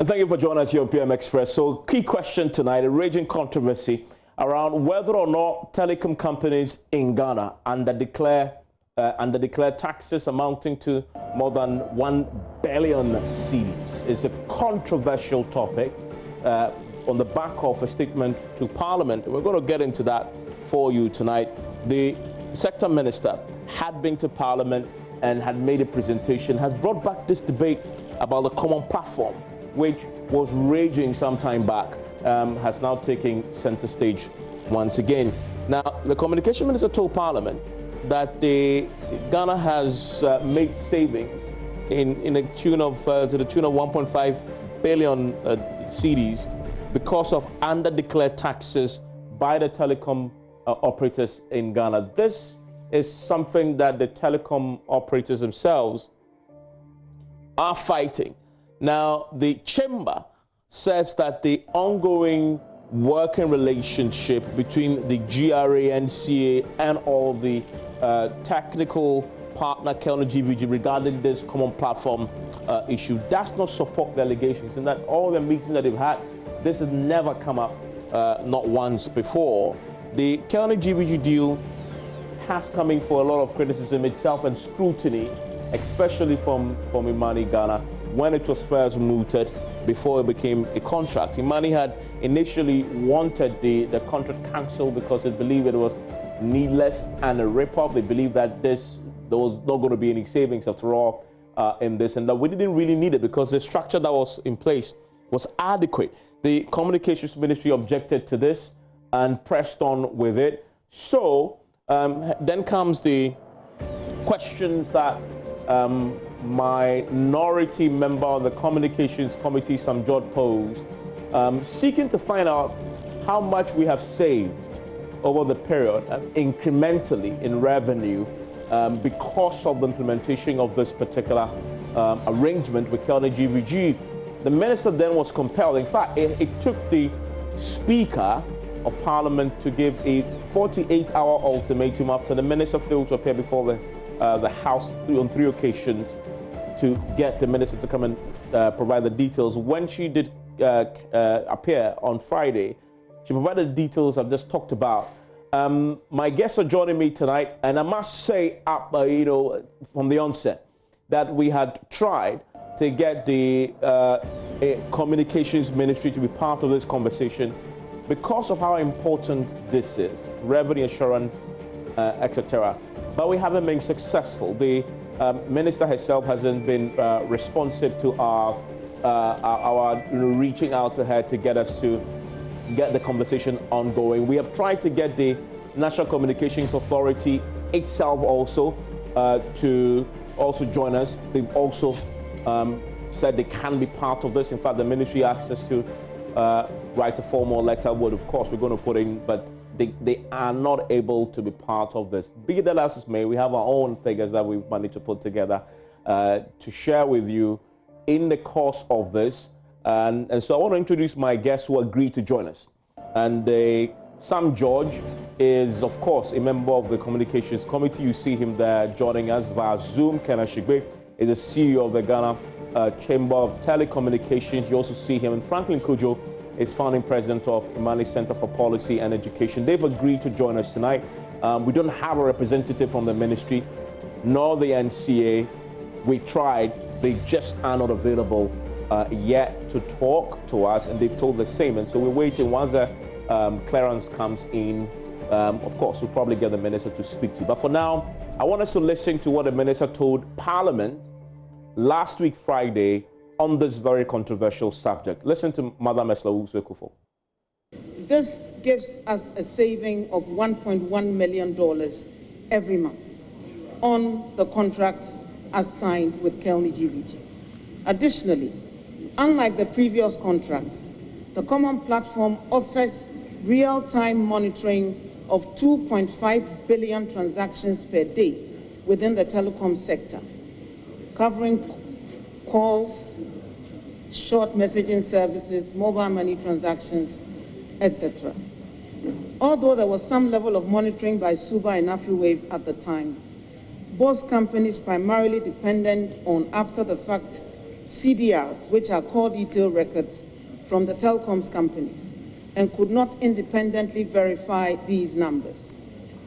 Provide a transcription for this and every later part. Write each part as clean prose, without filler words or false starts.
And thank you for joining us here on PM Express. So, key question tonight, a raging controversy around whether or not telecom companies in Ghana under-declare taxes amounting to more than 1 billion cedis. It's a controversial topic on the back of a statement to Parliament. We're going to get into that for you tonight. The sector minister had been to Parliament and had made a presentation, has brought back this debate about the common platform, which was raging some time back, has now taken center stage once again. Now, the communication minister told Parliament that Ghana has made savings in a tune of to the tune of 1.5 billion cedis because of under-declared taxes by the telecom operators in Ghana. This is something that the telecom operators themselves are fighting. Now, the chamber says that the ongoing working relationship between the GRA, NCA, and all the technical partner, Kelny GVG, regarding this common platform issue does not support the allegations, and that all the meetings that they've had, this has never come up, not once before. The Kelny GVG deal has come in for a lot of criticism itself and scrutiny, especially from Imani Ghana, when it was first mooted before it became a contract. Imani had initially wanted the contract cancelled because it believed it was needless and a rip-off. They believed that there was not going to be any savings after all in this, and that we didn't really need it because the structure that was in place was adequate. The Communications Ministry objected to this and pressed on with it. So then comes the questions that minority member of the Communications Committee, Sam George, posed, seeking to find out how much we have saved over the period incrementally in revenue because of the implementation of this particular arrangement with Kelny GVG. The minister then was compelled. In fact, it took the Speaker of Parliament to give a 48-hour ultimatum after the minister failed to appear before the House on 3 occasions to get the minister to come and provide the details. When she did appear on Friday, she provided the details I've just talked about. My guests are joining me tonight, and I must say, from the onset, that we had tried to get the Communications Ministry to be part of this conversation because of how important this is, revenue assurance, etc. But we haven't been successful. The minister herself hasn't been responsive to our reaching out to her to get us to get the conversation ongoing. We have tried to get the National Communications Authority itself also to also join us. They've also said they can be part of this. In fact, the ministry asked us to write a formal letter, what of course we're going to put in, but they are not able to be part of this. Be that as it may, we have our own figures that we've managed to put together to share with you in the course of this. And so I want to introduce my guests who agreed to join us. And Sam George is, of course, a member of the Communications Committee. You see him there joining us via Zoom. Ashigbey is the CEO of the Ghana Chamber of Telecommunications. You also see him. And Franklin Cudjoe is founding president of Imani Center for Policy and Education. They've agreed to join us tonight. We don't have a representative from the ministry, nor the NCA. We tried. They just are not available yet to talk to us, and they've told the same. And so we're waiting. Once the clearance comes in, of course, we'll probably get the minister to speak to. But for now, I want us to listen to what the minister told Parliament last week, Friday, on this very controversial subject. Listen to Madam Eslawu Sekufo. This gives us a saving of $1.1 million every month on the contracts as signed with Kelny GVG. Additionally, unlike the previous contracts, the common platform offers real-time monitoring of 2.5 billion transactions per day within the telecom sector, covering calls, short messaging services, mobile money transactions, etc. Although there was some level of monitoring by Suba and AfriWave at the time, both companies primarily dependent on after-the-fact CDRs, which are core detail records from the telecoms companies, and could not independently verify these numbers.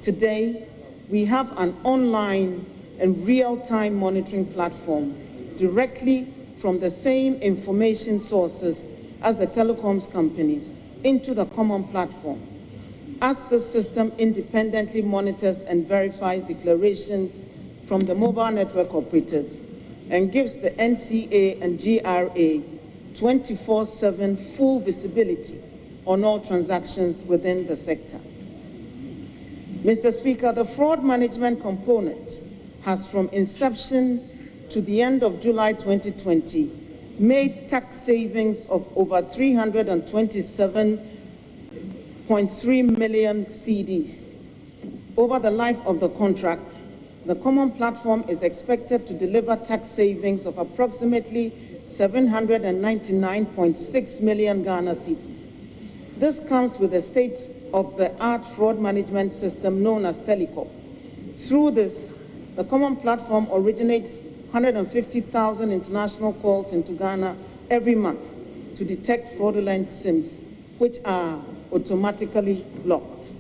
Today, we have an online and real-time monitoring platform directly from the same information sources as the telecoms companies into the common platform. As the system independently monitors and verifies declarations from the mobile network operators and gives the NCA and GRA 24/7 full visibility on all transactions within the sector. Mr. Speaker, the fraud management component has, from inception to the end of July 2020, made tax savings of over 327.3 million cedis. Over the life of the contract, the common platform is expected to deliver tax savings of approximately 799.6 million Ghana cedis. This comes with a state-of-the-art fraud management system known as Telecom. Through this, the common platform originates 150,000 international calls into Ghana every month to detect fraudulent SIMs, which are automatically blocked.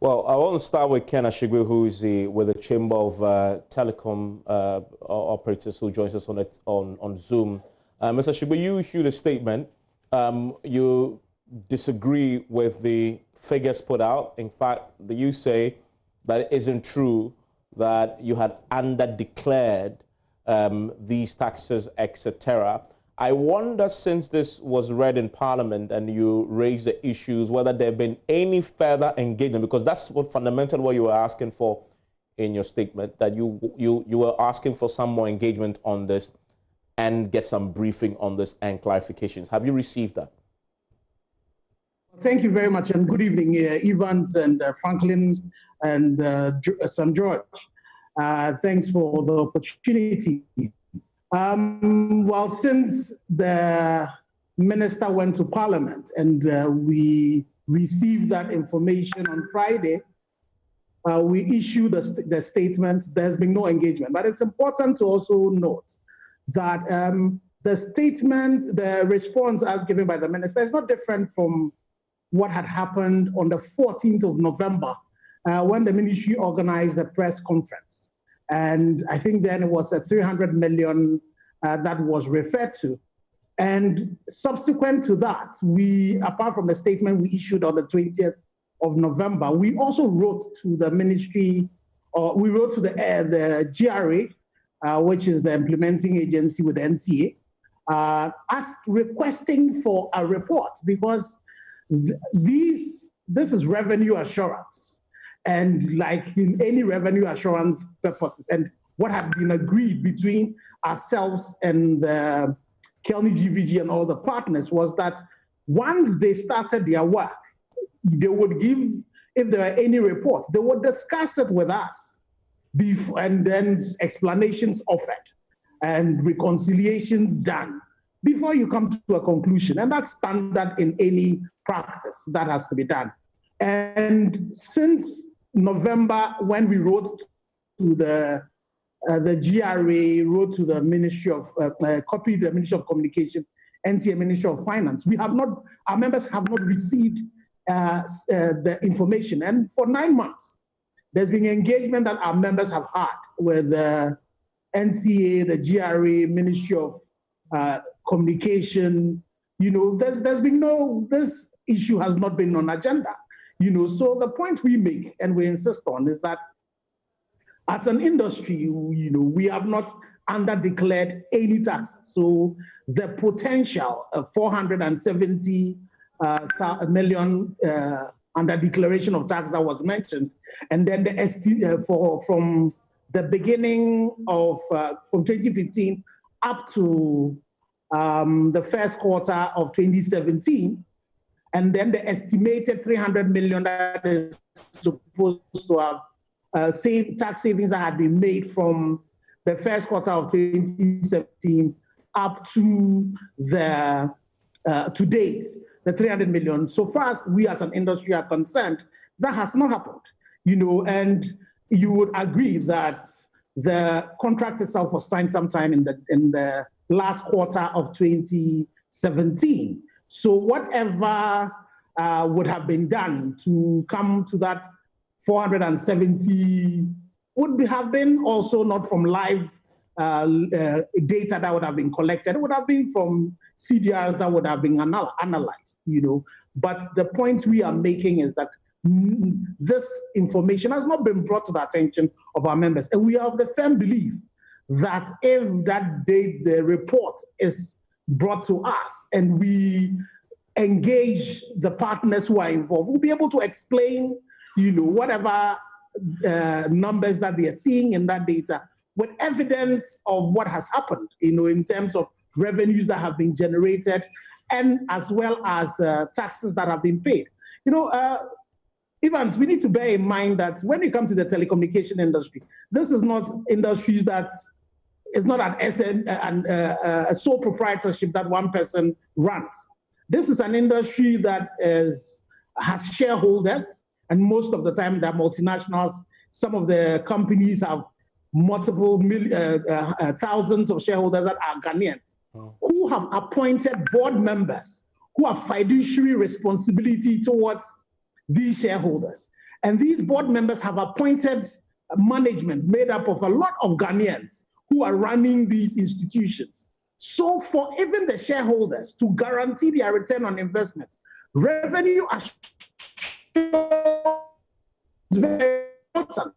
Well, I want to start with Ken Ashigbey, who is with the Chamber of Telecom Operators, who joins us on Zoom. Mr. Ashigbey, you issued a statement. You disagree with the figures put out. In fact, you say that it isn't true that you had under-declared these taxes, etc. I wonder, since this was read in Parliament and you raised the issues, whether there have been any further engagement, because that's what fundamentally what you were asking for in your statement, that you were asking for some more engagement on this and get some briefing on this and clarifications. Have you received that? Thank you very much, and good evening, Evans and Franklin and St. George. Thanks for the opportunity. Well, since the minister went to Parliament and we received that information on Friday, we issued the statement. There's been no engagement. But it's important to also note that the statement, the response as given by the minister is not different from what had happened on the 14th of November when the ministry organized a press conference. And I think then it was a 300 million that was referred to. And subsequent to that, we, apart from the statement we issued on the 20th of November, we also wrote to the ministry, or we wrote to the GRA, which is the implementing agency with the NCA, requesting for a report, because this is revenue assurance. And like in any revenue assurance purposes, and what had been agreed between ourselves and the Kelny GVG and all the partners was that once they started their work, they would give, if there were any reports, they would discuss it with us, and then explanations offered and reconciliations done before you come to a conclusion. And that's standard in any practice that has to be done. And since November, when we wrote to the GRA, wrote to the Ministry of, copied the Ministry of Communication, NCA Ministry of Finance, we have not, our members have not received the information. And for 9 months, there's been engagement that our members have had with the NCA, the GRA, Ministry of Communication, there's been this issue has not been on agenda. So the point we make and we insist on is that as an industry, we have not under-declared any tax. So the potential of 470 million under declaration of tax that was mentioned, and then the from the beginning of from 2015 up to the first quarter of 2017, and then the estimated 300 million that is supposed to have tax savings that had been made from the first quarter of 2017 up to the to date, the 300 million. So far as we as an industry are concerned, that has not happened. And you would agree that the contract itself was signed sometime in the last quarter of 2017. So whatever would have been done to come to that 470 would have been also not from live data that would have been collected. It would have been from CDRs that would have been analyzed, But the point we are making is that this information has not been brought to the attention of our members. And we are of the firm belief that if that day the report is brought to us and we engage the partners who are involved, we'll be able to explain, whatever numbers that they are seeing in that data with evidence of what has happened, in terms of revenues that have been generated and as well as taxes that have been paid. Evans, we need to bear in mind that when we come to the telecommunication industry, this is not industries that is not a sole proprietorship that one person runs. This is an industry that has shareholders, and most of the time they're multinationals. Some of the companies have multiple thousands of shareholders that are Ghanaians, who have appointed board members who have fiduciary responsibility towards these shareholders. And these board members have appointed management made up of a lot of Ghanaians who are running these institutions. So for even the shareholders to guarantee their return on investment, revenue is very important.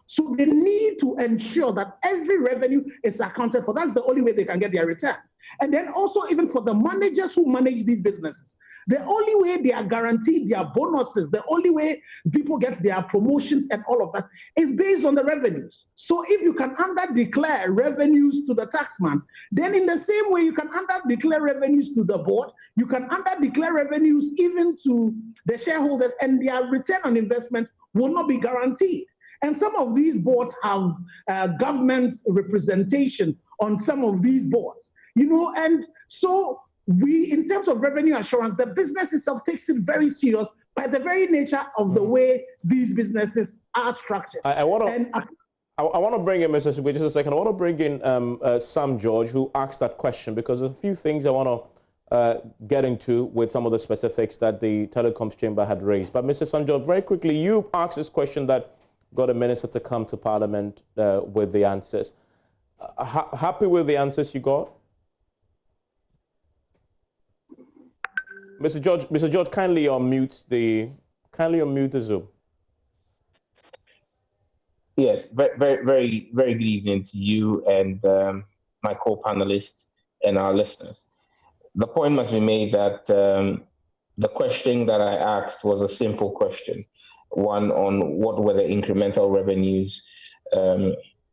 So they need to ensure that every revenue is accounted for. That's the only way they can get their return. And then also even for the managers who manage these businesses, the only way they are guaranteed their bonuses, the only way people get their promotions and all of that is based on the revenues. So if you can under-declare revenues to the taxman, then in the same way you can under-declare revenues to the board, you can under-declare revenues even to the shareholders, and their return on investment will not be guaranteed. And some of these boards have government representation on some of these boards, and so we, in terms of revenue assurance, the business itself takes it very serious by the very nature of the way these businesses are structured. I want to bring in, Mr. Ashigbey, just a second. I want to bring in Sam George, who asked that question, because there's a few things I want to get into with some of the specifics that the Telecoms Chamber had raised. But Mr. Sam George, very quickly, you asked this question that got a minister to come to Parliament with the answers. Happy with the answers you got? Mr. George, kindly unmute the Zoom. Yes, very good evening to you and my co-panelists and our listeners. The point must be made that the question that I asked was a simple question. One on what were the incremental revenues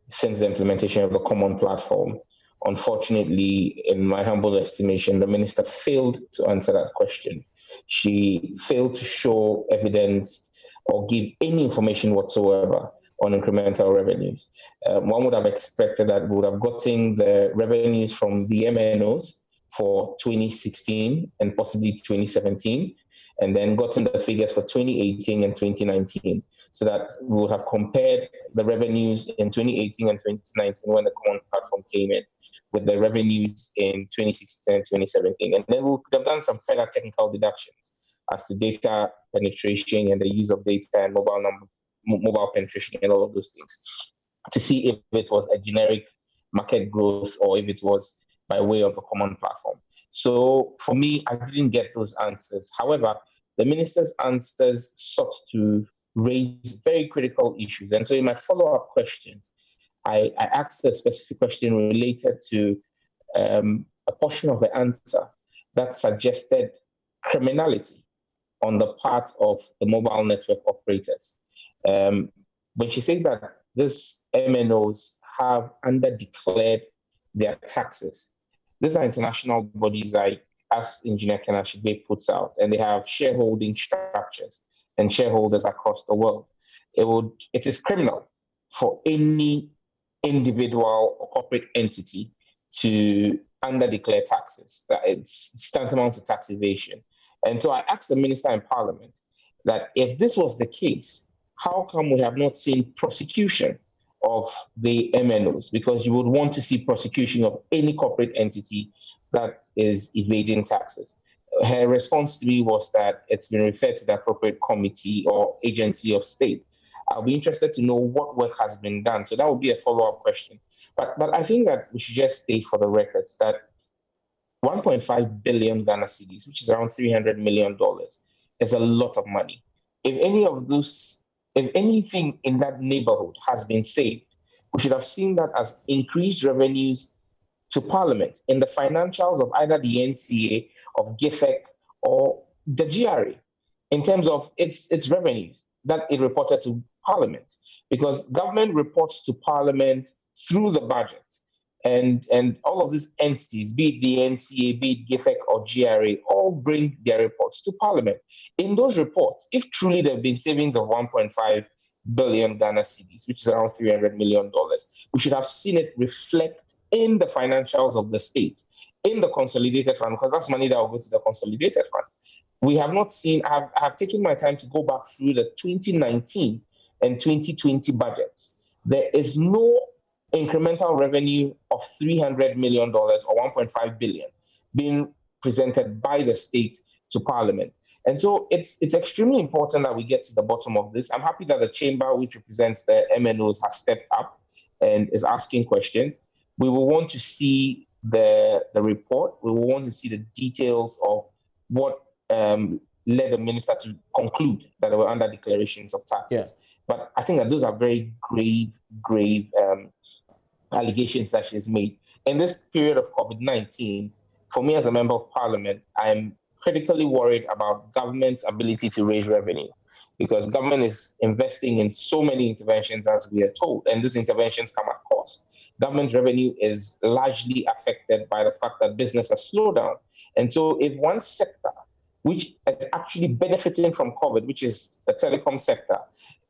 since the implementation of the common platform. Unfortunately, in my humble estimation, the minister failed to answer that question. She failed to show evidence or give any information whatsoever on incremental revenues. One would have expected that we would have gotten the revenues from the MNOs for 2016 and possibly 2017, and then gotten the figures for 2018 and 2019, so that we would have compared the revenues in 2018 and 2019 when the common platform came in with the revenues in 2016 and 2017. And then we could have done some further technical deductions as to data penetration and the use of data and mobile penetration and all of those things to see if it was a generic market growth or if it was by way of the common platform. So for me, I didn't get those answers. However, the minister's answers sought to raise very critical issues. And so in my follow-up questions, I asked a specific question related to a portion of the answer that suggested criminality on the part of the mobile network operators. When she said that these MNOs have underdeclared their taxes. These are international bodies like, as Engineer Ken Ashigbey puts out, and they have shareholding structures and shareholders across the world. It is criminal for any individual or corporate entity to underdeclare taxes. That it's tantamount to tax evasion. And so I asked the minister in Parliament that if this was the case, how come we have not seen prosecution of the MNOs? Because you would want to see prosecution of any corporate entity that is evading taxes. Her response to me was that it's been referred to the appropriate committee or agency of state. I'll be interested to know what work has been done. So that would be a follow-up question. But I think that we should just state for the records that 1.5 billion Ghana cedis, which is around $300 million, is a lot of money. If anything in that neighborhood has been saved, we should have seen that as increased revenues to Parliament in the financials of either the NCA, of GIFEC, or the GRA, in terms of its revenues that it reported to Parliament. Because government reports to Parliament through the budget. And all of these entities, be it the NCA, be it GIFEC or GRA, all bring their reports to Parliament. In those reports, if truly there have been savings of 1.5 billion Ghana cedis, which is around $300 million, we should have seen it reflect in the financials of the state, in the consolidated fund, because that's money that will go to the consolidated fund. We have not seen, I have taken my time to go back through the 2019 and 2020 budgets. There is no incremental revenue of $300 million or 1.5 billion being presented by the state to Parliament. And so it's extremely important that we get to the bottom of this. I'm happy that the chamber, which represents the MNOs, has stepped up and is asking questions. We will want to see the report. We will want to see the details of what led the minister to conclude that they were under declarations of taxes. Yeah. But I think that those are very grave allegations that she's made. In this period of COVID-19, for me as a member of Parliament, I'm critically worried about government's ability to raise revenue, because government is investing in so many interventions, as we are told, and these interventions come at cost. Government revenue is largely affected by the fact that business has slowed down. And so if one sector, which is actually benefiting from COVID, which is the telecom sector,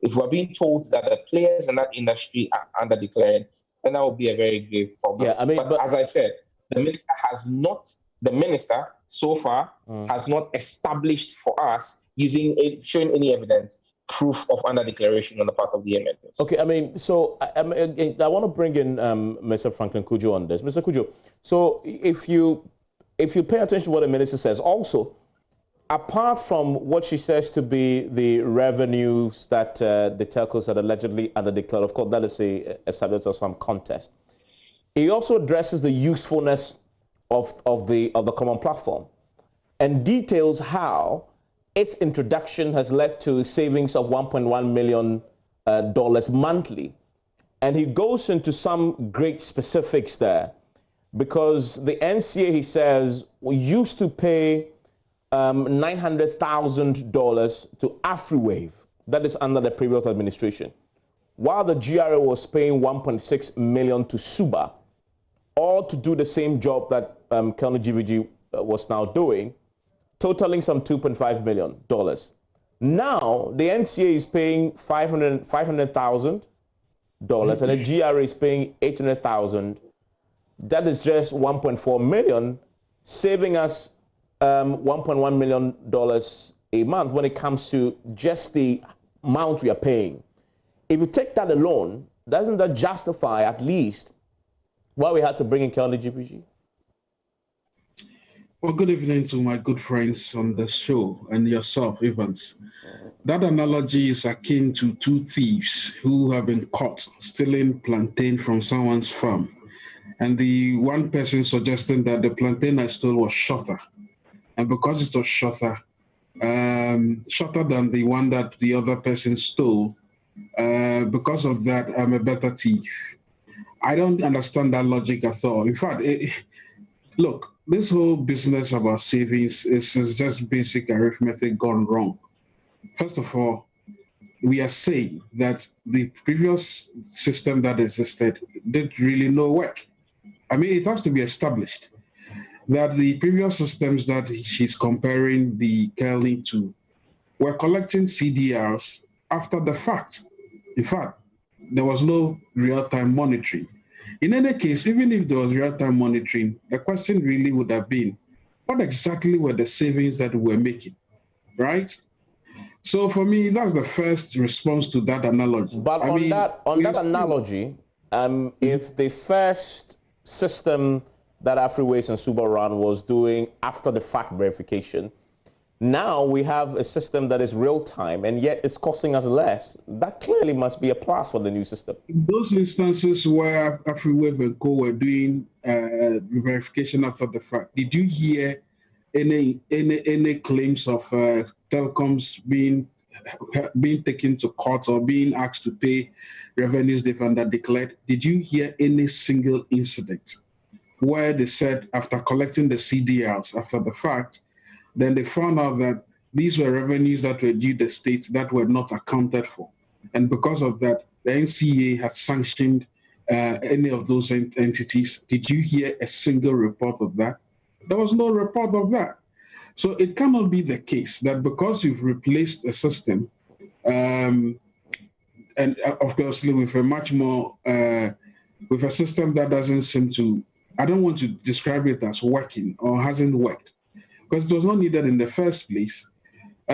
if we're being told that the players in that industry are under-declaring, then that would be a very grave problem. Yeah, I mean, but as I said, the minister so far has not established for us, showing any evidence, proof of under-declaration on the part of the MNOs. Okay, I mean, so I want to bring in Mr. Franklin Cudjoe on this. Mr. Cudjoe, so if you pay attention to what the minister says, also, apart from what she says to be the revenues that the telcos had allegedly under-declared, of course, that is a subject of some contest. He also addresses the usefulness of the common platform and details how its introduction has led to savings of $1.1 million monthly. And he goes into some great specifics there, because the NCA, he says, we used to pay $900,000 to AfriWave, that is under the previous administration, while the GRA was paying $1.6 million to Suba, all to do the same job that Colonel GVG was now doing, totaling some $2.5 million. Now, the NCA is paying $500,000, and the GRA is paying $800,000. That is just $1.4 million, saving us $1.1 million a month when it comes to just the amount we are paying. If you take that alone, doesn't that justify at least why we had to bring in County GPG? Well, good evening to my good friends on the show and yourself, Evans. That analogy is akin to two thieves who have been caught stealing plantain from someone's farm. and the one person suggesting that the plantain I stole was shorter. And because it was shorter, shorter than the one that the other person stole, because of that, I'm a better thief. I don't understand that logic at all. In fact, look, this whole business about savings is just basic arithmetic gone wrong. First of all, we are saying that the previous system that existed did really no work. I mean, it has to be established that the previous systems that she's comparing the Kelly to were collecting CDRs after the fact. In fact, there was no real-time monitoring. In any case, even if there was real-time monitoring, the question really would have been, what exactly were the savings that we were making, right? So for me, that's the first response to that analogy. But on that analogy, if the first system that Afriways and Suba ran was doing after the fact verification, now we have a system that is real time and yet it's costing us less. That clearly must be a plus for the new system. In those instances where Afriwave and Co were doing verification after the fact, did you hear any claims of telecoms being taken to court or being asked to pay revenues they've under-declared? Did you hear any single incident where they said after collecting the CDRs after the fact, then they found out that these were revenues that were due the state that were not accounted for? And because of that, the NCA had sanctioned any of those entities. Did you hear a single report of that? There was no report of that. So it cannot be the case that because you've replaced a system, and obviously with a much more, with a system that doesn't seem to, I don't want to describe it as working or hasn't worked, because it was not needed in the first place.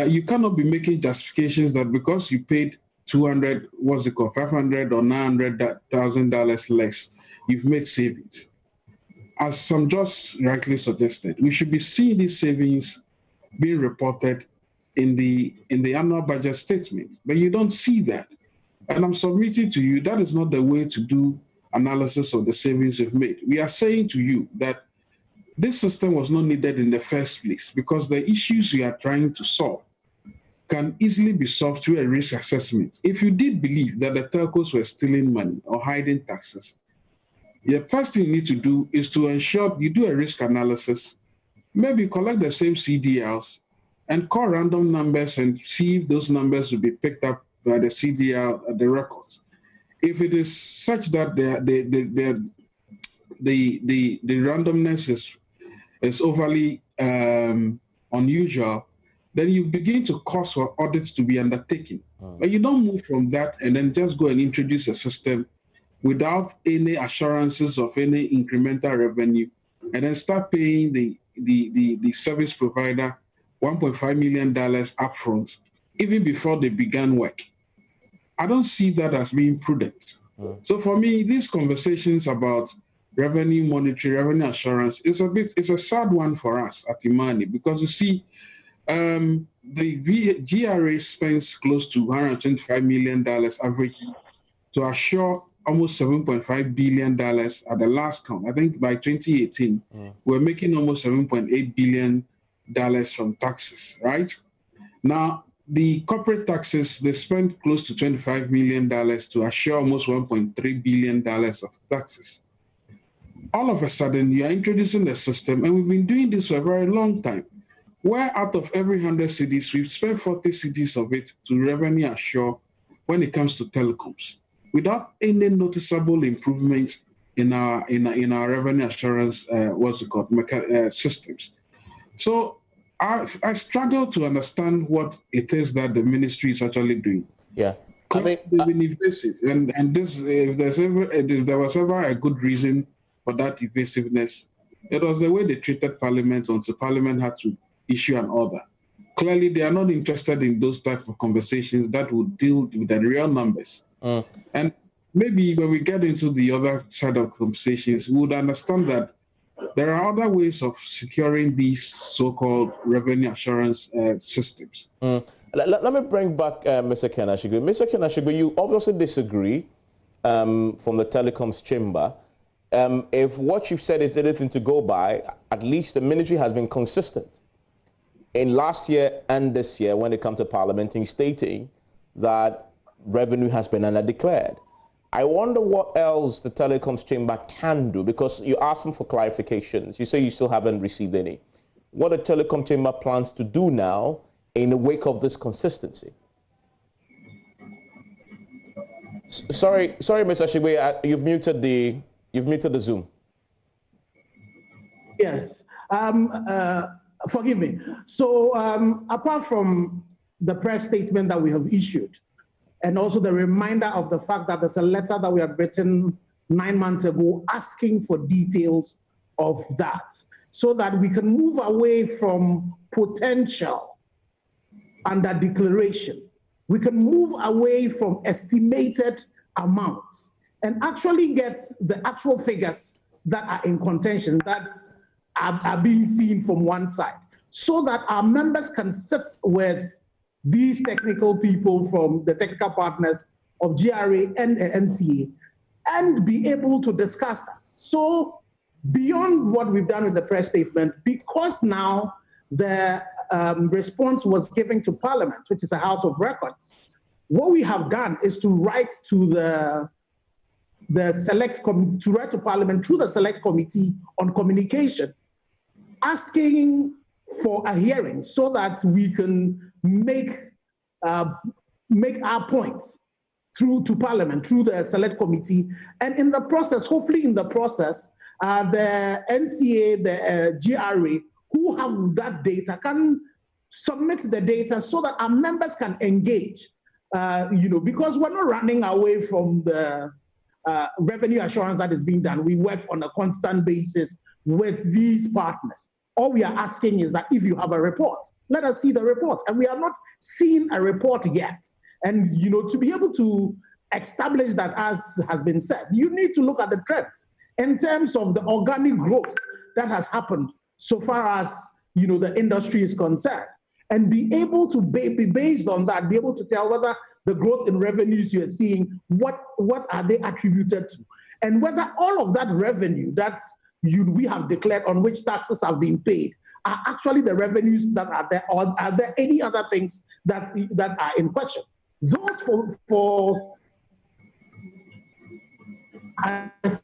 You cannot be making justifications that because you paid $500 or $900,000 less, you've made savings. As some just rightly suggested, we should be seeing these savings being reported in the annual budget statement, but you don't see that. And I'm submitting to you that is not the way to do analysis of the savings you've made. We are saying to you that this system was not needed in the first place because the issues you are trying to solve can easily be solved through a risk assessment. If you did believe that the telcos were stealing money or hiding taxes, the first thing you need to do is to ensure you do a risk analysis, maybe collect the same CDRs and call random numbers and see if those numbers will be picked up by the CDR at the records. If it is such that the randomness is overly unusual, then you begin to cause for audits to be undertaken. But you don't move from that and then just go and introduce a system without any assurances of any incremental revenue, and then start paying the service provider $1.5 million upfront, even before they began work. I don't see that as being prudent. So for me, these conversations about revenue monitoring, revenue assurance, it's a sad one for us at Imani, because you see, the GRA spends close to $125 million average to assure almost $7.5 billion at the last count. I think by 2018, we're making almost $7.8 billion from taxes, right? Now, the corporate taxes, they spend close to $25 million to assure almost $1.3 billion of taxes. All of a sudden, you're introducing a system, and we've been doing this for a very long time, where out of every 100 cedis, we've spent 40 cedis of it to revenue assure when it comes to telecoms, without any noticeable improvements in our revenue assurance systems. So I struggle to understand what it is that the ministry is actually doing. Yeah, I mean, they've been evasive, and this, if there was ever a good reason for that evasiveness, it was the way they treated Parliament until Parliament had to issue an order. Clearly, they are not interested in those type of conversations that would deal with the real numbers. And maybe when we get into the other side of conversations, we would understand that there are other ways of securing these so-called revenue assurance systems. Let me bring back Mr. Ken Ashigbey. Mr. Ken Ashigbey, you obviously disagree from the telecoms chamber. if what you've said is anything to go by, at least the ministry has been consistent in last year and this year when it comes to Parliament in stating that revenue has been undeclared. I wonder what else the Telecoms Chamber can do, because you asked them for clarifications. You say you still haven't received any. What the Telecom Chamber plans to do now in the wake of this consistency? Sorry, Mr. Ashigbey, you've muted the Zoom. Yes. Forgive me. So apart from the press statement that we have issued, and also the reminder of the fact that there's a letter that we had written 9 months ago asking for details of that, so that we can move away from potential under declaration. We can move away from estimated amounts and actually get the actual figures that are in contention, that are being seen from one side, so that our members can sit with these technical people from the technical partners of GRA and NCA and be able to discuss that. So beyond what we've done with the press statement, because now the response was given to Parliament, which is a house of records, what we have done is to write to write to Parliament through the Select Committee on Communication, asking for a hearing so that we can make our points through to Parliament, through the Select Committee. And in the process, hopefully in the process, the NCA, the GRA, who have that data, can submit the data so that our members can engage, because we're not running away from the revenue assurance that is being done. We work on a constant basis with these partners. All we are asking is that if you have a report, let us see the report. And we have not seen a report yet. And, to be able to establish that, as has been said, you need to look at the trends in terms of the organic growth that has happened so far as, the industry is concerned. And be able to be based on that, be able to tell whether the growth in revenues you're seeing, what are they attributed to? And whether all of that revenue that we have declared on which taxes have been paid are actually the revenues that are there, or are there any other things that are in question? Those for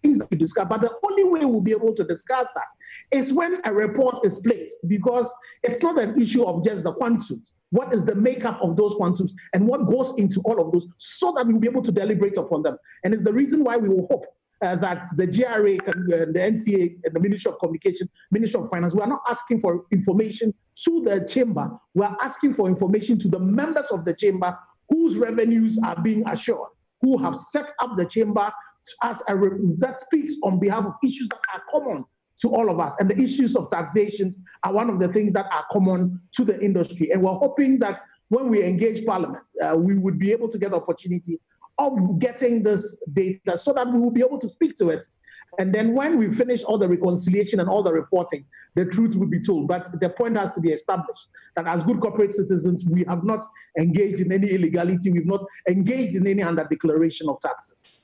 things that we discuss, but the only way we'll be able to discuss that is when a report is placed, because it's not an issue of just the quantums. What is the makeup of those quantums and what goes into all of those, so that we'll be able to deliberate upon them. And it's the reason why we will hope that the GRA, the NCA, and the Ministry of Communication, Ministry of Finance, we are not asking for information to the chamber. We are asking for information to the members of the chamber whose revenues are being assured, who have set up the chamber as that speaks on behalf of issues that are common to all of us. And the issues of taxations are one of the things that are common to the industry. And we're hoping that when we engage Parliament, we would be able to get the opportunity of getting this data so that we will be able to speak to it. And then when we finish all the reconciliation and all the reporting, the truth will be told. But the point has to be established that as good corporate citizens, we have not engaged in any illegality. We've not engaged in any under-declaration of taxes.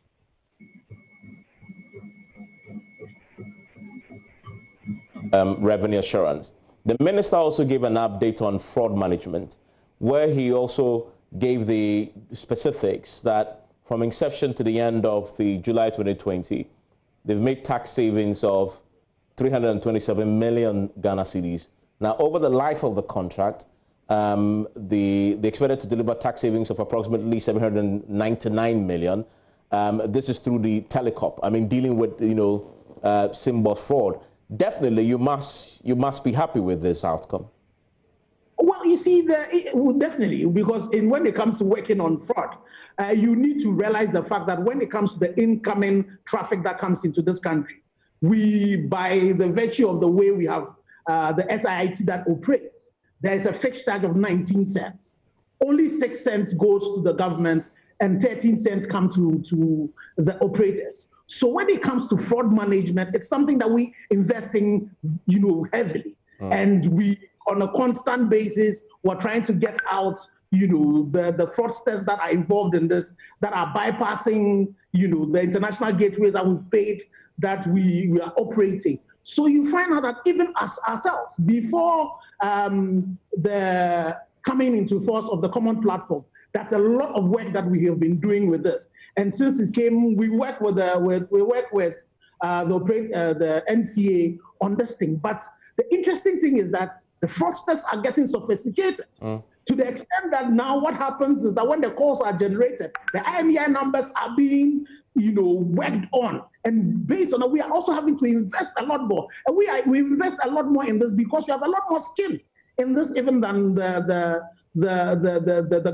Revenue assurance. The minister also gave an update on fraud management, where he also gave the specifics that from inception to the end of the July 2020, they've made tax savings of 327 million Ghana cedis. Now, over the life of the contract, they expected to deliver tax savings of approximately 799 million. This is through the telecom. I mean, dealing with, symbol fraud. Definitely, you must be happy with this outcome. Well, you see, definitely, because when it comes to working on fraud, you need to realize the fact that when it comes to the incoming traffic that comes into this country, we, by the virtue of the way we have the SIIT that operates, there is a fixed charge of 19 cents. Only 6 cents goes to the government and 13 cents come to the operators. So when it comes to fraud management, it's something that we invest in, heavily. And we, on a constant basis, we're trying to get out, the fraudsters that are involved in this, that are bypassing, the international gateways that we've paid that we are operating. So you find out that even as ourselves, before the coming into force of the common platform, that's a lot of work that we have been doing with this. And since it came, we work with the NCA on this thing. But the interesting thing is that the fraudsters are getting sophisticated to the extent that now what happens is that when the calls are generated, the IMEI numbers are being, worked on. And based on that, we are also having to invest a lot more. And we invest a lot more in this because we have a lot more skill in this even than the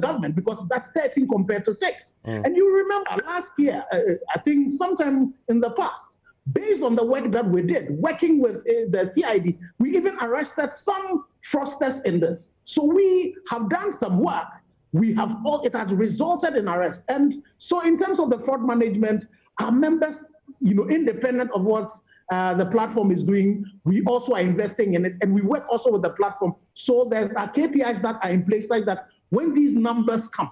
government, because that's 13 compared to 6. And you remember last year, I think sometime in the past, based on the work that we did, working with the CID, we even arrested some fraudsters in this. So we have done some work. It has resulted in arrest. And so in terms of the fraud management, our members, independent of what the platform is doing, we also are investing in it, and we work also with the platform. So there's our KPIs that are in place like that. When these numbers come,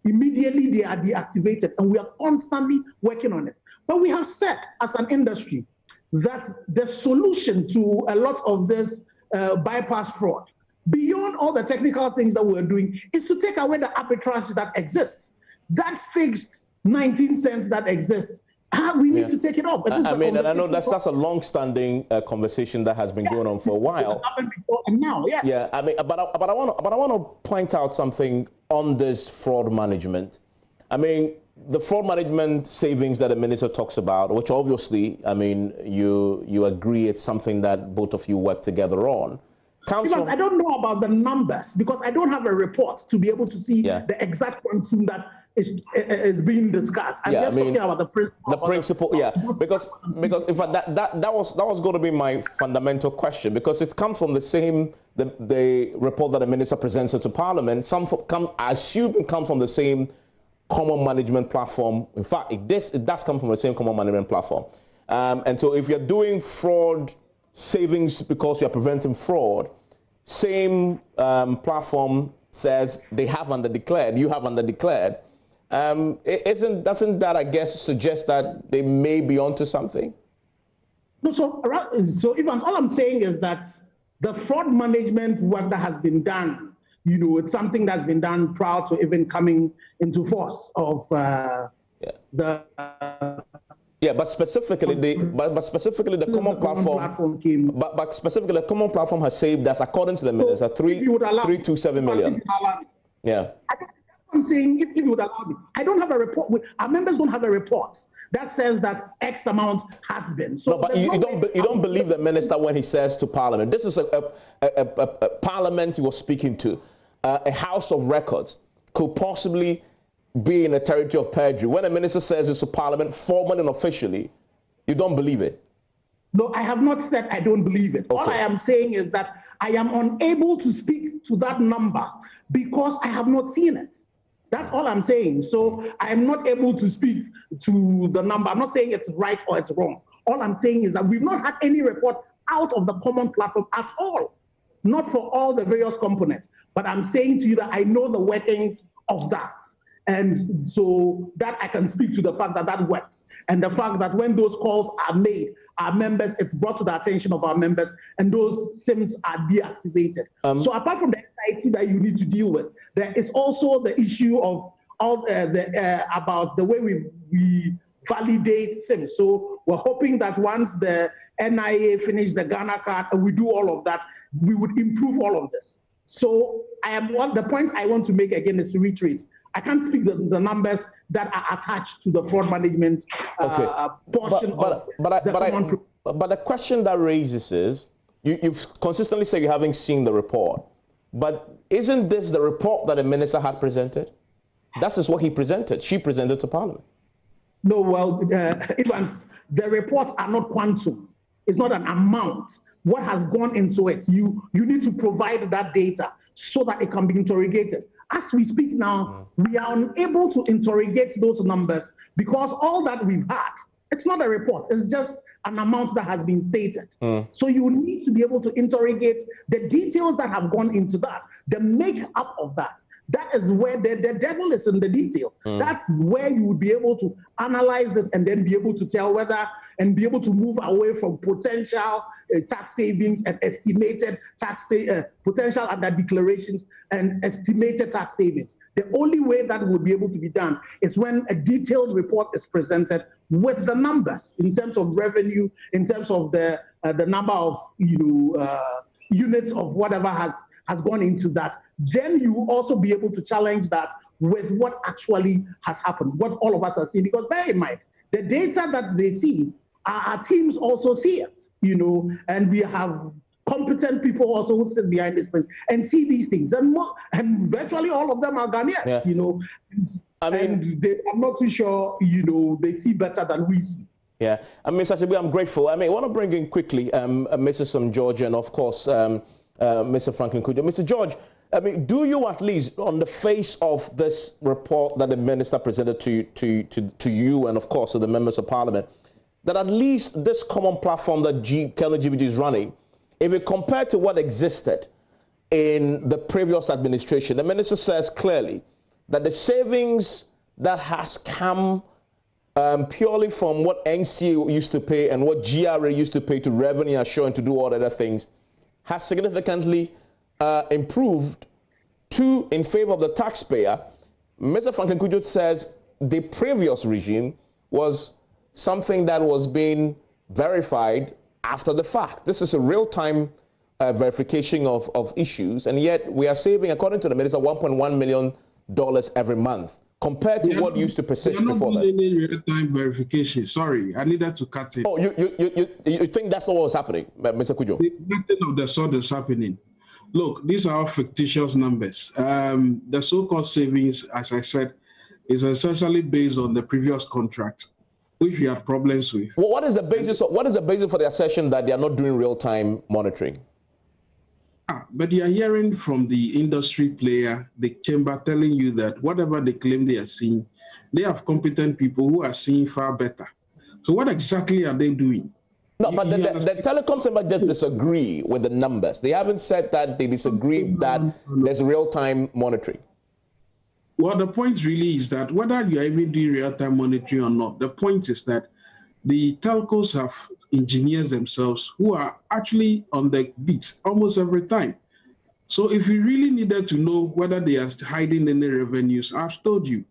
immediately they are deactivated, and we are constantly working on it. But we have said as an industry that the solution to a lot of this bypass fraud, beyond all the technical things that we're doing, is to take away the arbitrage that exists. That fixed 19 cents that exists, we need to take it off. And and I know that's a long-standing conversation that has been going on for a while. And now, but I want to point out something on this fraud management. The fraud management savings that the minister talks about, which obviously, you agree it's something that both of you work together on. Because I don't know about the numbers, because I don't have a report to be able to see the exact quantum that is being discussed. I'm just talking about the principle. The principle, because in fact that was going to be my fundamental question, because it comes from the same the report that the minister presented to Parliament. I assume it comes from the same common management platform. In fact, it does come from the same common management platform. And so if you're doing fraud savings because you're preventing fraud, same platform says they have underdeclared, you have underdeclared. Doesn't that, I guess, suggest that they may be onto something? No, so Ivan, all I'm saying is that the fraud management work that has been done, it's something that's been done prior to even coming into force of but specifically the common platform came. But specifically the common platform has saved us, according to the minister, 327 million. I'm saying, if you would allow me, I don't have a report. Our members don't have a report that says that X amount has been. So, but you don't believe the minister when he says to Parliament, this is a Parliament he was speaking to, a House of Records could possibly be in a territory of perjury. When a minister says this to Parliament, formally and officially, you don't believe it? No, I have not said I don't believe it. Okay. All I am saying is that I am unable to speak to that number because I have not seen it. That's all I'm saying. So I am not able to speak to the number. I'm not saying it's right or it's wrong. All I'm saying is that we've not had any report out of the common platform at all, not for all the various components. But I'm saying to you that I know the workings of that. And so that I can speak to the fact that that works. And the fact that when those calls are made, our members, it's brought to the attention of our members, and those SIMs are deactivated. So apart from the anxiety that you need to deal with, there is also the issue of all about the way we validate SIMs. So we're hoping that once the NIA finish the Ghana card and we do all of that, we would improve all of this. So the point I want to make again is to reiterate. I can't speak the numbers that are attached to the fraud management portion of the But the question that raises is, you've consistently said you haven't seen the report, but isn't this the report that the minister had presented? That is what he presented. She presented to Parliament. No, well, Evans, the reports are not quantum. It's not an amount. What has gone into it? You need to provide that data so that it can be interrogated. As we speak now, we are unable to interrogate those numbers because all that we've had, it's not a report, it's just an amount that has been stated. So you need to be able to interrogate the details that have gone into that, the make-up of that. That is where the devil is in the detail. That's where you would be able to analyze this and then be able to tell whether and be able to move away from potential tax savings and estimated potential under declarations and estimated tax savings. The only way that will be able to be done is when a detailed report is presented with the numbers in terms of revenue, in terms of the number of units of whatever has gone into that. Then you also be able to challenge that with what actually has happened, what all of us are seeing. Because bear in mind, the data that they see, our teams also see it, and we have competent people also who sit behind this thing and see these things. And virtually all of them are Ghanaians, and I'm not too sure, they see better than we see. Yeah, Mr. Ashigbey, I'm grateful. I want to bring in quickly Mrs. George and, of course, Mr. Franklin Cudjoe. Mr. George, do you at least, on the face of this report that the minister presented to you and, of course, to the members of parliament, that at least this common platform that Kelly GBG is running, if it compared to what existed in the previous administration, the minister says clearly that the savings that has come purely from what NCA used to pay and what GRA used to pay to revenue assurance to do all other things has significantly improved in favor of the taxpayer. Mr. Franklin Cudjoe says the previous regime was something that was being verified after the fact. This is a real-time verification of issues, and yet we are saving, according to the minister, $1.1 million every month, compared to what used to persist before that. We are not doing any real-time verification. Sorry, I needed to cut it. Oh, you think that's not what was happening, Mr. Cudjoe? Nothing of the sort is happening. Look, these are all fictitious numbers. The so-called savings, as I said, is essentially based on the previous contract, which we had problems with. Well, what is the basis for the assertion that they are not doing real-time monitoring? But you are hearing from the industry player, the chamber, telling you that whatever they claim they are seeing, they have competent people who are seeing far better. So what exactly are they doing? No, but the telecom chamber just disagree with the numbers. They haven't said that they disagree that there's real-time monitoring. Well, the point really is that whether you are even doing real-time monitoring or not, the point is that the telcos have engineers themselves who are actually on the beat almost every time. So if you really needed to know whether they are hiding any revenues, I've told you.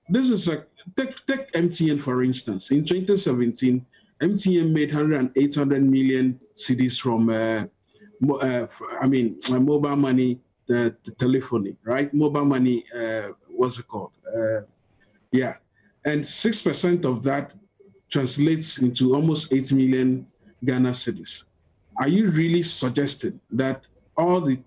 This is take MTN, for instance. In 2017, MTN made 800 million cedis from, mobile money, the telephony, right? Mobile money, what's it called? And 6% of that translates into almost 8 million Ghana cedis. Are you really suggesting that all the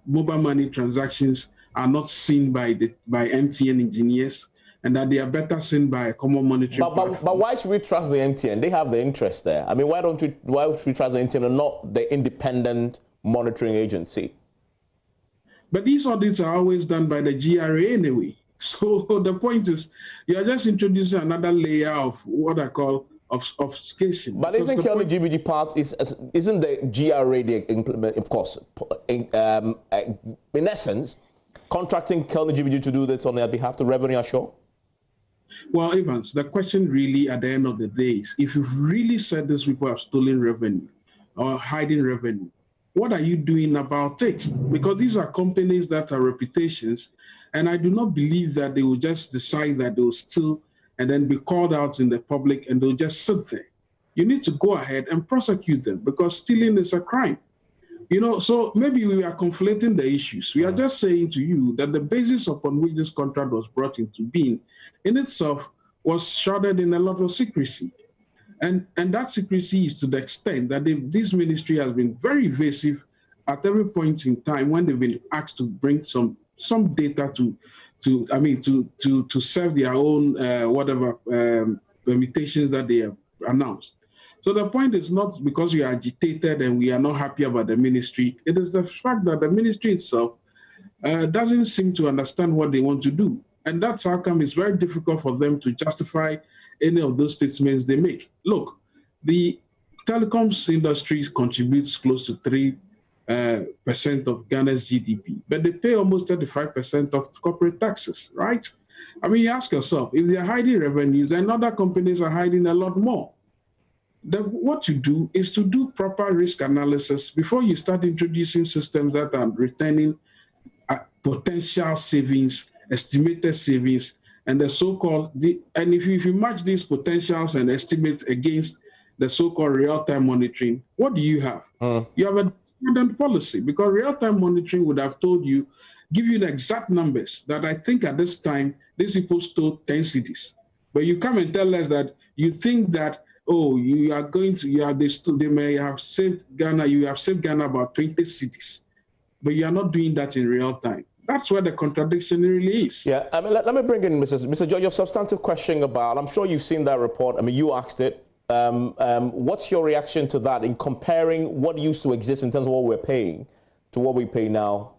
mobile money transactions are not seen by MTN engineers and that they are better seen by a common monetary platform? But why should we trust the MTN? They have the interest there. Why should we trust the MTN and not the independent monitoring agency? But these audits are always done by the GRA anyway. So the point is, you are just introducing another layer of what I call obfuscation. But isn't Kelly GBG part, isn't the GRA they implement, of course, in essence, contracting Kelly GBG to do this on their behalf to revenue assure? Well, Evans, the question really at the end of the day is, if you've really said these people have stolen revenue or hiding revenue, what are you doing about it? Because these are companies that are reputations, and I do not believe that they will just decide that they will steal and then be called out in the public and they'll just sit there. You need to go ahead and prosecute them because stealing is a crime. So maybe we are conflating the issues. We are just saying to you that the basis upon which this contract was brought into being in itself was shrouded in a lot of secrecy. And that secrecy is to the extent that this ministry has been very evasive at every point in time when they've been asked to bring some data to serve their own permutations that they have announced. So the point is not because we are agitated and we are not happy about the ministry. It is the fact that the ministry itself doesn't seem to understand what they want to do. And that's how come it's very difficult for them to justify any of those statements they make. Look, the telecoms industry contributes close to 3% of Ghana's GDP, but they pay almost 35% of corporate taxes, right? You ask yourself, if they're hiding revenue, then other companies are hiding a lot more. what you do is to do proper risk analysis before you start introducing systems that are returning potential savings, estimated savings, and the so-called, and if you match these potentials and estimates against the so-called real-time monitoring, what do you have? You have a discordant policy, because real-time monitoring would have told you, give you the exact numbers that I think at this time, these people stole 10 cities. But you come and tell us that you think that, oh, you are going to, they may have saved Ghana, you have saved Ghana about 20 cities, but you are not doing that in real time. That's where the contradiction really is. Yeah, I mean, let me bring in Mr. George, your substantive question about, I'm sure you've seen that report. I mean, you asked it. What's your reaction to that in comparing what used to exist in terms of what we're paying to what we pay now?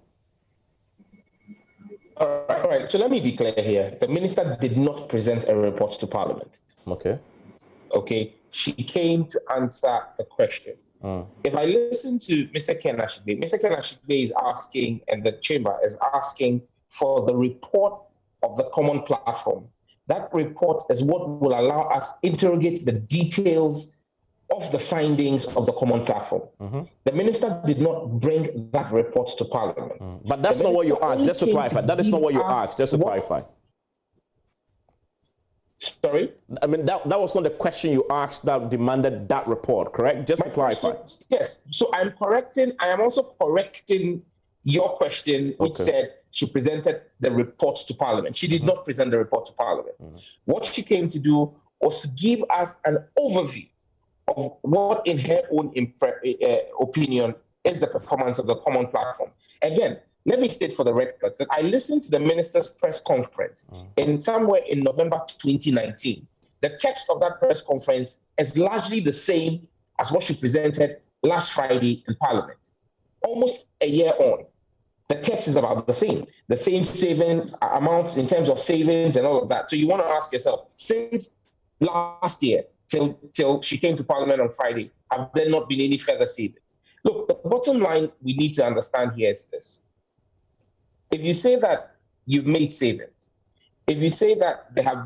All right. So let me be clear here. The minister did not present a report to Parliament. Okay. She came to answer the question. If I listen to Mr. Ken Ashigbey is asking, and the chamber is asking for the report of the common platform. That report is what will allow us to interrogate the details of the findings of the common platform. The minister did not bring that report to Parliament. But that's not what you asked, just to clarify. That is not what you asked, just to clarify. Sorry? I mean, that was not the question you asked that demanded that report, correct? Just to clarify. Yes. So I am also correcting your question, which said she presented the report to Parliament. She did not present the report to Parliament. What she came to do was to give us an overview of what, in her own opinion, is the performance of the common platform. Again, let me state for the record that I listened to the minister's press conference somewhere in November 2019. The text of that press conference is largely the same as what she presented last Friday in Parliament. Almost a year on, the text is about the same savings amounts in terms of savings and all of that. So you want to ask yourself, since last year till she came to Parliament on Friday, have there not been any further savings? Look, the bottom line we need to understand here is this. If you say that you've made savings, if you say that there have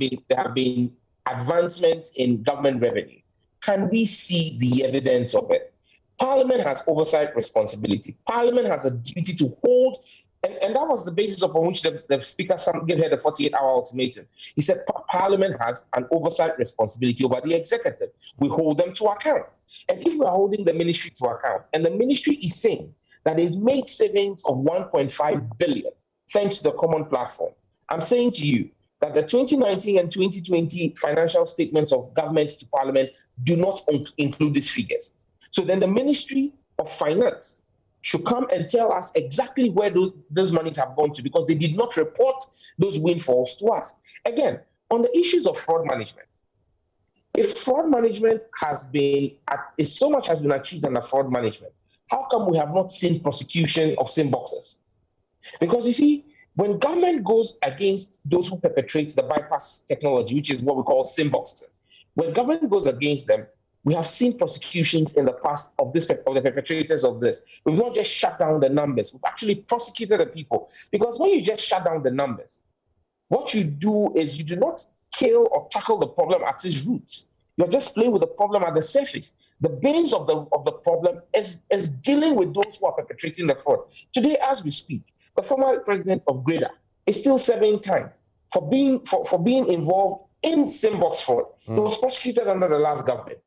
been advancements in government revenue, can we see the evidence of it? Parliament has oversight responsibility. Parliament has a duty to hold, and that was the basis upon which the Speaker gave her the 48-hour ultimatum. He said Parliament has an oversight responsibility over the executive. We hold them to account. And if we are holding the ministry to account, and the ministry is saying that it made savings of 1.5 billion thanks to the common platform, I'm saying to you that the 2019 and 2020 financial statements of government to Parliament do not include these figures. So then the Ministry of Finance should come and tell us exactly where those monies have gone to, because they did not report those windfalls to us. Again, on the issues of fraud management, if fraud management if so much has been achieved under fraud management, how come we have not seen prosecution of sin boxes? Because you see, when government goes against those who perpetrate the bypass technology, which is what we call sin boxes, when government goes against them, we have seen prosecutions in the past of the perpetrators of this. We've not just shut down the numbers, we've actually prosecuted the people. Because when you just shut down the numbers, what you do is you do not kill or tackle the problem at its roots. You're just playing with the problem at the surface. The base of the problem is dealing with those who are perpetrating the fraud. Today, as we speak, the former president of Goerge is still serving time for being involved in Simbox fraud. He was prosecuted under the last government.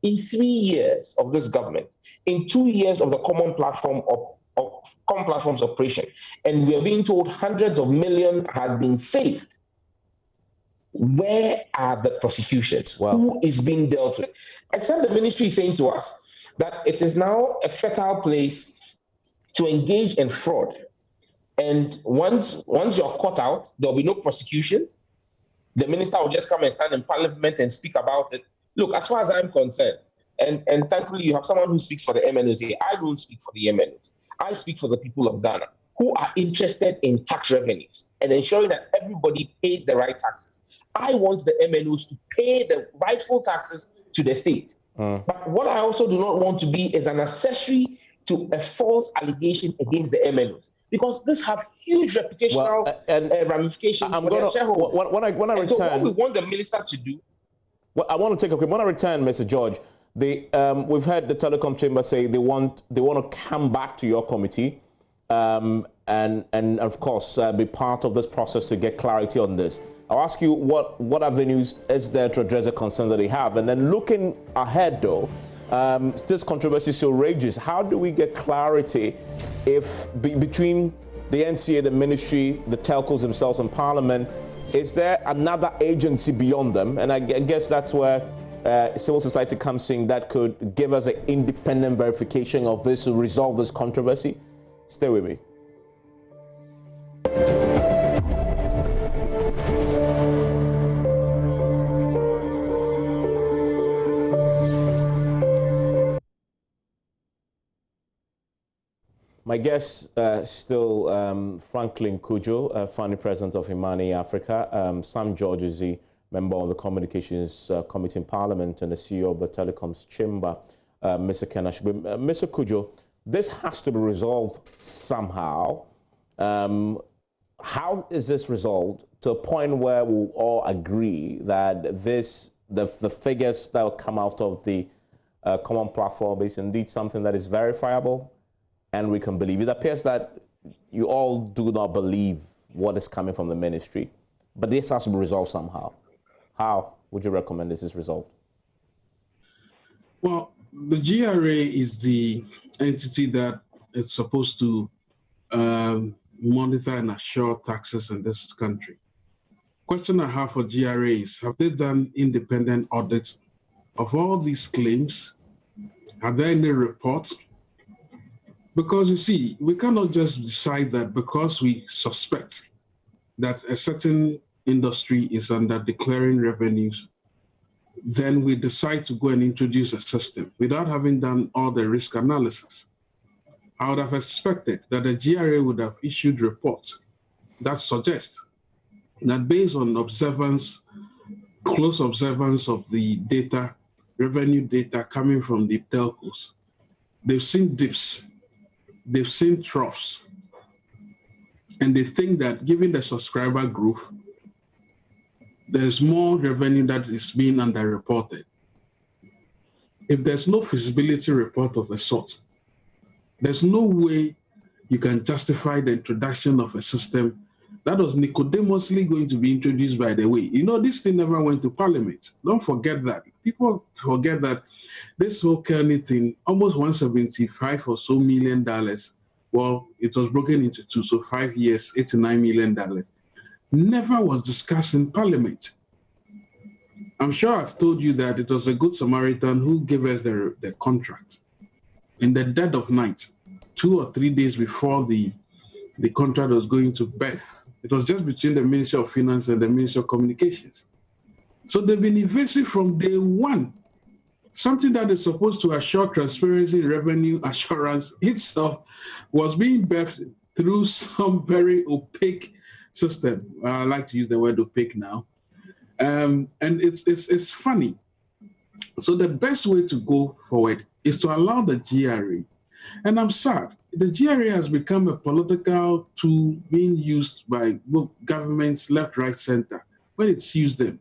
In 3 years of this government, in 2 years of the common platform of common platforms operation, and we are being told hundreds of millions have been saved. Where are the prosecutions? Wow. Who is being dealt with? Except the ministry is saying to us that it is now a fertile place to engage in fraud. And once you're caught out, there'll be no prosecutions. The minister will just come and stand in Parliament and speak about it. Look, as far as I'm concerned, and thankfully you have someone who speaks for the MNOs here. I don't speak for the MNOs. I speak for the people of Ghana who are interested in tax revenues and ensuring that everybody pays the right taxes. I want the MNOs to pay the rightful taxes to the state. But what I also do not want to be is an accessory to a false allegation against the MNOs, because this have huge reputational ramifications for their shareholders. When I return, so what we want the minister to do. Well, I want to take a quick. When I return, Mr. George, we've heard the telecom chamber say they want to come back to your committee, and of course be part of this process to get clarity on this. I'll ask you what avenues is there to address the concerns that they have, and then looking ahead though, this controversy still rages. How do we get clarity between the NCA, the ministry, the telcos themselves, and Parliament? Is there another agency beyond them? And I guess that's where civil society comes in that could give us an independent verification of this to resolve this controversy. Stay with me. My guest still Franklin Cudjoe, founding president of Imani Africa. Sam George is the member of the Communications Committee in Parliament and the CEO of the Telecoms Chamber, Mr. Ken Ashigbey. Mr. Cudjoe, this has to be resolved somehow. How is this resolved to a point where we'll all agree that the figures that will come out of the common platform is indeed something that is verifiable and we can believe? It appears that you all do not believe what is coming from the ministry, but this has to be resolved somehow. How would you recommend this is resolved? Well, the GRA is the entity that is supposed to monitor and assure taxes in this country. Question I have for GRA is, have they done independent audits of all these claims? Are there any reports? Because you see, we cannot just decide that because we suspect that a certain industry is under declaring revenues, then we decide to go and introduce a system without having done all the risk analysis. I would have expected that the GRA would have issued reports that suggest that based on observance, close observance of the data, revenue data coming from the telcos, they've seen dips, they've seen troughs, and they think that given the subscriber growth, there's more revenue that is being underreported. If there's no feasibility report of the sort, there's no way you can justify the introduction of a system that was nicodemously going to be introduced, by the way. You know, this thing never went to Parliament. Don't forget that. People forget that this whole Kearney thing, almost $175 or so million, well, it was broken into two, so 5 years, $89 million, never was discussed in Parliament. I'm sure I've told you that it was a good Samaritan who gave us the contract in the dead of night, 2 or 3 days before the contract was going to birth. It was just between the Ministry of Finance and the Ministry of Communications. So they've been evasive from day one. Something that is supposed to assure transparency, revenue assurance itself was being birthed through some very opaque system. I like to use the word opaque now. And it's funny. So the best way to go forward is to allow the GRA. And I'm sad, the GRA has become a political tool being used by both governments, left, right, center, when it's used them.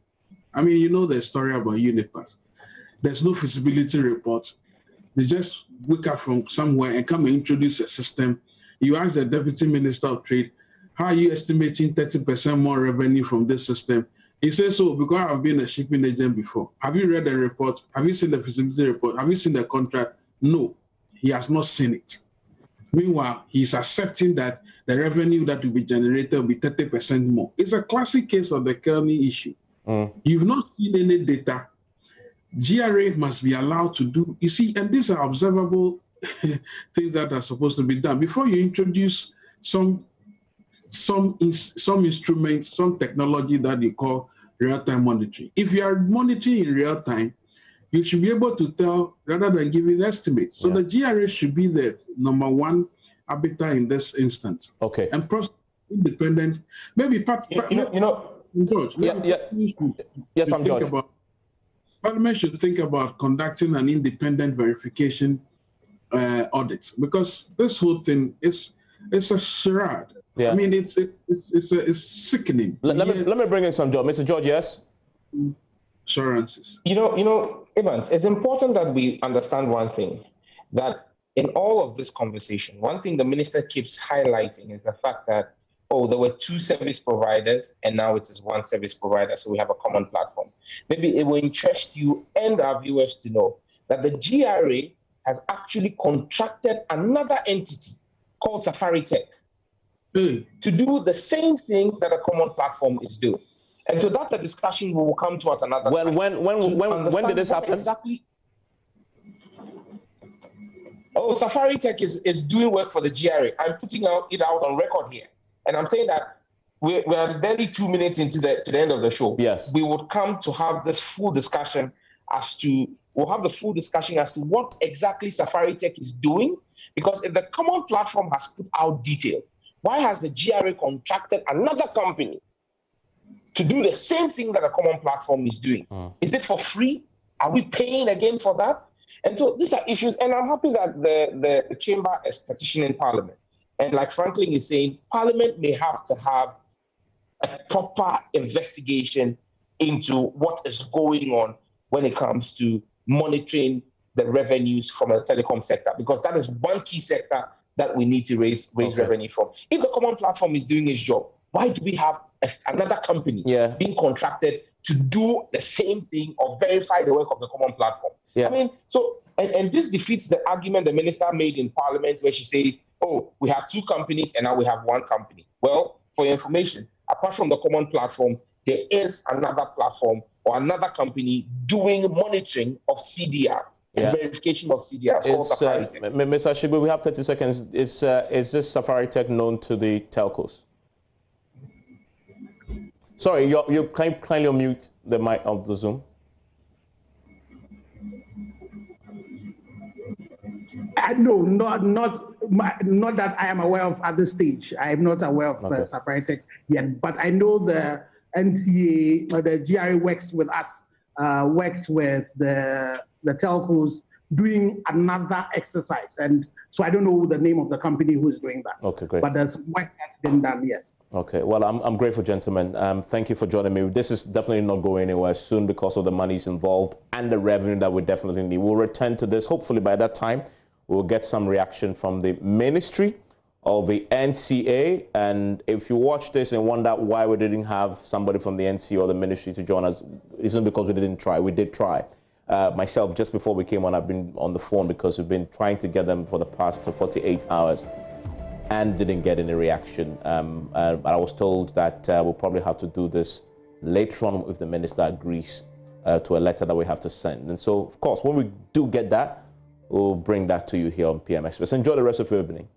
I mean, you know the story about Unipass. There's no feasibility report. They just wake up from somewhere and come and introduce a system. You ask the Deputy Minister of Trade, how are you estimating 30% more revenue from this system? He says, so because I've been a shipping agent before. Have you read the report? Have you seen the feasibility report? Have you seen the contract? No, he has not seen it. Meanwhile, he's accepting that the revenue that will be generated will be 30% more. It's a classic case of the Kearney issue. You've not seen any data. GRA must be allowed to do, you see, and these are observable things that are supposed to be done. Before you introduce some instruments, some technology that you call real-time monitoring. If you are monitoring in real time, you should be able to tell rather than giving estimates. So the GRA should be the number one arbiter in this instance. Okay. And independent, maybe George. Yes, I'm George. Parliament should think about conducting an independent verification audit, because this whole thing is a charade. Yeah. I mean, it's sickening. Let me bring in some George. Mr. George, yes. Assurances. You know, Evans, it's important that we understand one thing, that in all of this conversation, one thing the minister keeps highlighting is the fact that, oh, there were two service providers and now it is one service provider, so we have a common platform. Maybe it will interest you and our viewers to know that the GRA has actually contracted another entity called Safari Tech to do the same thing that a common platform is doing. And so that's a discussion we will come to at another time. When did this happen? Exactly. Oh, Safari Tech is doing work for the GRA. I'm putting it out on record here. And I'm saying that we are barely 2 minutes to the end of the show. Yes. We would come to have this full discussion as to what exactly Safari Tech is doing. Because if the common platform has put out detail, why has the GRA contracted another company to do the same thing that a common platform is doing? Is it for free? Are we paying again for that? And so these are issues, and I'm happy that the chamber is petitioning Parliament. And like Franklin is saying, Parliament may have to have a proper investigation into what is going on when it comes to monitoring the revenues from the telecom sector, because that is one key sector that we need to raise revenue from. If the common platform is doing its job, why do we have another company being contracted to do the same thing or verify the work of the common platform? I mean, so, and this defeats the argument the minister made in Parliament where she says, oh, we have two companies and now we have one company. Well, for your information, apart from the common platform, there is another platform or another company doing monitoring of CDR and verification of CDR. Mr. Ashigbey, we have 30 seconds. Is this Safari Tech known to the telcos? Sorry, you kindly mute the mic of the Zoom. No, not that I am aware of at this stage. I am not aware of Safari Tech yet, but I know the NCA, the GRA works with us, works with the telcos doing another exercise. And so I don't know the name of the company who is doing that. Okay, great. But there's work that's been done, yes. Okay, well, I'm grateful, gentlemen. Thank you for joining me. This is definitely not going anywhere soon because of the monies involved and the revenue that we definitely need. We'll return to this. Hopefully by that time, we'll get some reaction from the Ministry of the NCA. And if you watch this and wonder why we didn't have somebody from the NCA or the Ministry to join us, it isn't because we didn't try. We did try. Myself, just before we came on, I've been on the phone because we've been trying to get them for the past 48 hours and didn't get any reaction. But I was told that we'll probably have to do this later on if the minister agrees to a letter that we have to send. And so, of course, when we do get that, we'll bring that to you here on PM Express. Enjoy the rest of your evening.